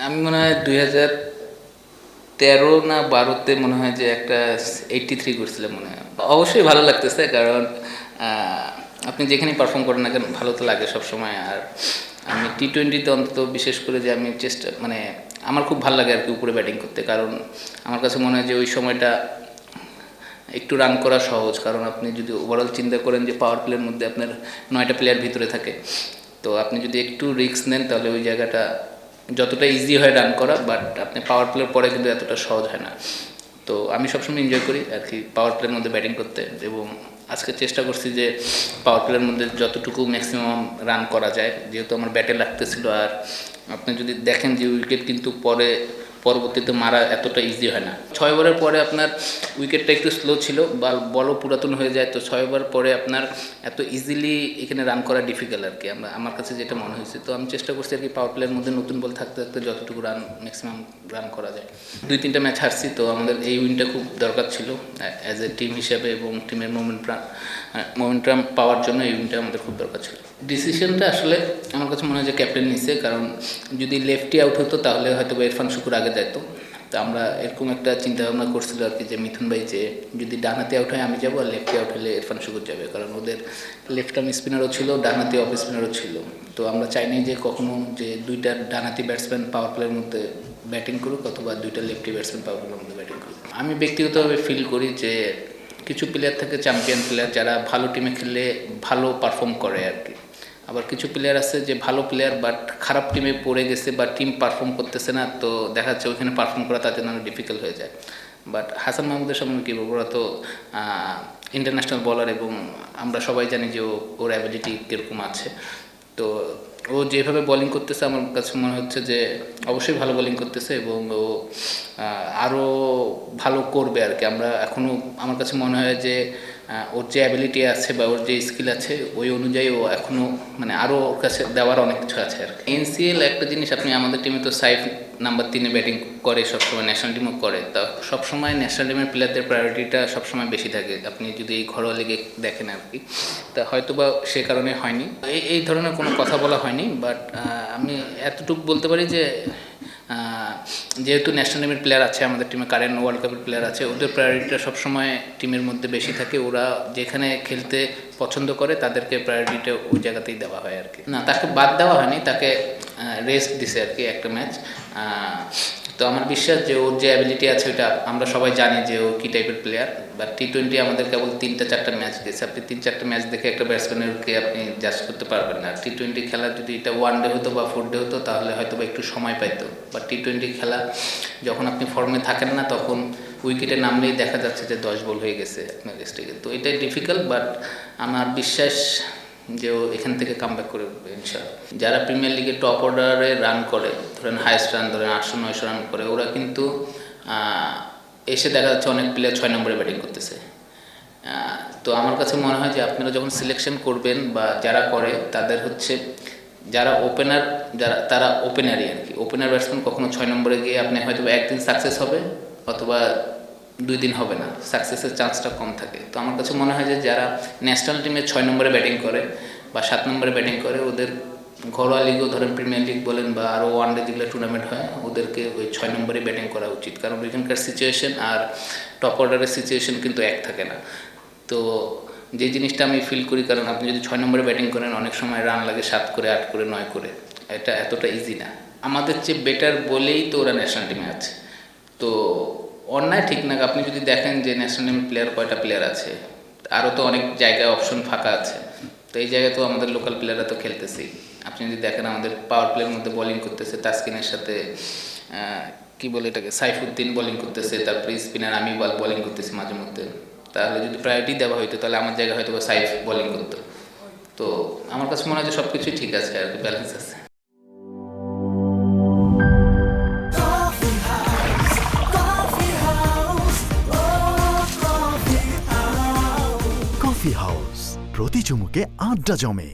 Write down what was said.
আমি মনে হয় 2013 না 12-তে মনে হয় যে একটা 83 করছিলাম মনে হয়। অবশ্যই ভালো লাগতেছে, কারণ আপনি যেখানেই পারফর্ম করেন না কেন ভালো তো লাগে সবসময়। আর আমি টি-20তে অন্তত বিশেষ করে যে আমি চেষ্টা মানে আমার খুব ভালো লাগে আর কি উপরে ব্যাটিং করতে, কারণ আমার কাছে মনে হয় যে ওই সময়টা একটু রান করা সহজ। কারণ আপনি যদি ওভারঅল চিন্তা করেন যে পাওয়ার প্লের মধ্যে আপনার 9টা প্লেয়ার ভিতরে থাকে, তো আপনি যদি একটু রিস্ক নেন তাহলে ওই জায়গাটা যতটা ইজি হয় রান করা, বাট আপনি পাওয়ার প্লের পরে কিন্তু এতটা সহজ হয় না। তো আমি সবসময় এনজয় করি আর কি পাওয়ার প্লের মধ্যে ব্যাটিং করতে, এবং আজকে চেষ্টা করছি যে পাওয়ার প্লের মধ্যে যতটুকু ম্যাক্সিমাম রান করা যায়, যেহেতু আমার ব্যাটে লাগতেছিল। আর আপনি যদি দেখেন যে উইকেট কিন্তু পরবর্তীতে মারা এতটা ইজি হয় না। 6 ওভারের পরে আপনার উইকেটটা একটু স্লো ছিল বা বলও পুরাতন হয়ে যায়, তো 6 ওভার পরে আপনার এত ইজিলি এখানে রান করা ডিফিকাল্ট আর কি আমার কাছে যেটা মনে হয়েছে। তো আমি চেষ্টা করছি আর কি পাওয়ার প্লেয়ার মধ্যে নতুন বল থাকতে থাকতে যতটুকু ম্যাক্সিমাম রান করা যায়। 2-3টা ম্যাচ হারছি, তো আমাদের এই উইনটা খুব দরকার ছিল অ্যাজ এ টিম হিসাবে, এবং টিমের মোমেন্টাম পাওয়ার জন্য এই উইনটা আমাদের খুব দরকার ছিল। ডিসিশনটা আসলে আমার কাছে মনে হয় যে ক্যাপ্টেন নিচ্ছে, কারণ যদি লেফটি আউট হতো তাহলে হয়তো ইরফান শুকুর আগে যেত। তো আমরা এরকম একটা চিন্তা ভাবনা করছিল আর কি, যে মিথুন ভাই যে যদি ডানহাতি আউট হয় আমি যাবো, আর লেফটি আউট হলে ইরফান শুকুর যাবে, কারণ ওদের লেফট আর্ম স্পিনারও ছিল, ডানহাতি অফ স্পিনারও ছিল। তো আমরা চাইনি যে কখনো যে দুইটা ডানহাতি ব্যাটসম্যান পাওয়ার প্লের মধ্যে ব্যাটিং করুক, অথবা দুইটা লেফটি ব্যাটসম্যান পাওয়ার প্লের মধ্যে ব্যাটিং করুক। আমি ব্যক্তিগতভাবে ফিল করি যে কিছু প্লেয়ার থাকে চ্যাম্পিয়ন প্লেয়ার, যারা ভালো টিমে খেললে ভালো পারফর্ম করে আর কি। আবার কিছু প্লেয়ার আছে যে ভালো প্লেয়ার বাট খারাপ টিমে পড়ে গেছে বা টিম পারফর্ম করতেছে না, তো দেখা যাচ্ছে ওইখানে পারফর্ম করা তার জন্য ডিফিকাল্ট হয়ে যায়। বাট হাসান মাহমুদের সামনে কী বলবো, ওরা তো ইন্টারন্যাশনাল বলার, এবং আমরা সবাই জানি যে ওর অ্যাবিলিটি কীরকম আছে। তো ও যেভাবে বোলিং করতেছে আমার কাছে মনে হচ্ছে যে অবশ্যই ভালো বোলিং করতেছে, এবং ও আরও ভালো করবে আর কি। আমরা এখনও আমার কাছে মনে হয় যে ওর যে অ্যাবিলিটি আছে বা ওর যে স্কিল আছে ওই অনুযায়ী ও এখনও মানে আরও ওর কাছে দেওয়ার অনেক কিছু আছে আর কি। এনসিএল একটা জিনিস, আপনি আমাদের টিমে তো সাইফ নাম্বার 3-এ ব্যাটিং করে সবসময়, ন্যাশনাল টিমও করে, তা সবসময় ন্যাশনাল টিমের প্লেয়ারদের প্রায়োরিটিটা সবসময় বেশি থাকে আপনি যদি এই ঘরোয়া লিগে দেখেন আর কি। তা হয়তো বা সে কারণে হয়নি, এই ধরনের কোনো কথা বলা হয়নি। বাট আমি এতটুকু বলতে পারি যে যেহেতু ন্যাশনাল টিমের প্লেয়ার আছে আমাদের টিমে, কারেন্ট ওয়ার্ল্ড কাপের প্লেয়ার আছে, ওদের প্রায়োরিটিটা সবসময় টিমের মধ্যে বেশি থাকে। ওরা যেখানে খেলতে পছন্দ করে তাদেরকে প্রায়োরিটিটা ওই জায়গাতেই দেওয়া হয় আর কি। না, তাকে বাদ দেওয়া হয়নি, তাকে রেস্ট দিছে আর কি একটা ম্যাচ। তো আমার বিশ্বাস যে ওর যে অ্যাবিলিটি আছে ওইটা আমরা সবাই জানি যে ও কী টাইপের প্লেয়ার। বাট টি-20 আমাদের কেবল 3-4টা ম্যাচ গেছে, আপনি 3-4টা ম্যাচ দেখে একটা ব্যাটসম্যানেরকে আপনি জাজ করতে পারবেন না। টি-20 খেলা যদি এটা 1 ডে হতো বা 4 ডে হতো তাহলে হয়তো বা একটু সময় পাইতো। বা টি-20 খেলা যখন আপনি ফর্মে থাকেন না, তখন উইকেটে নামলেই দেখা যাচ্ছে যে 10 বল হয়ে গেছে আপনার স্ট্রিকে। তো এটাই ডিফিকাল্ট, বাট আমার বিশ্বাস যে ও এখান থেকে কামব্যাক করে উঠবে ইনশাআল্লাহ। যারা প্রিমিয়ার লিগে টপ অর্ডারে রান করে, ধরেন হাইয়েস্ট রান ধরেন 800-900 রান করে, ওরা কিন্তু এসে দেখা যাচ্ছে অনেক প্লেয়ার 6 নম্বরে ব্যাটিং করতেছে। তো আমার কাছে মনে হয় যে আপনারা যখন সিলেকশন করবেন বা যারা করে তাদের হচ্ছে যারা ওপেনার, তারা ওপেনারই আর কি। ওপেনার ব্যাটসম্যান কখনো 6 নম্বরে গিয়ে আপনি হয়তো একদিন সাকসেস হবে অথবা 2 দিন হবে না, সাকসেসের চান্সটা কম থাকে। তো আমার কাছে মনে হয় যে যারা ন্যাশনাল টিমে 6 নম্বরে ব্যাটিং করে বা 7 নম্বরে ব্যাটিং করে, ওদের ঘরোয়া লিগও ধরেন প্রিমিয়ার লিগ বলেন বা আরও ওয়ানডে যেগুলো টুর্নামেন্ট হয়, ওদেরকে ওই 6 নম্বরে ব্যাটিং করা উচিত। কারণ ওইখানকার সিচুয়েশন আর টপ অর্ডারের সিচুয়েশন কিন্তু এক থাকে না। তো যে জিনিসটা আমি ফিল করি, কারণ আপনি যদি 6 নম্বরে ব্যাটিং করেন অনেক সময় রান লাগে 7 করে 8 করে 9 করে, এটা এতটা ইজি না। আমাদের চেয়ে বেটার বলেই তো ওরা ন্যাশনাল টিমে আছে। তো অন্যায় ঠিক না, আপনি যদি দেখেন যে ন্যাশনাল টিমের প্লেয়ার কয়টা প্লেয়ার আছে, আরও তো অনেক জায়গায় অপশন ফাঁকা আছে। তো এই জায়গায় তো আমাদের লোকাল প্লেয়াররা তো খেলতেছেই। আপনি যদি দেখেন আমাদের পাওয়ার প্লেয়ার মধ্যে বোলিং করতেছে তাসকিনের সাথে কি বলে এটাকে সাইফুদ্দিন বোলিং করতেছে, তারপরে স্পিনার আমি বোলিং করতেছি মাঝে মধ্যে। তাহলে যদি প্রায়োরিটি দেওয়া হইতো তাহলে আমার জায়গায় হয়তো সাইফ বোলিং করতো। তো আমার কাছে মনে হয় যে সব কিছুই ঠিক আছে আর কি, ব্যালেন্স আছে। কফি হাউস, প্রতি চুমুকে আড্ডা জমে।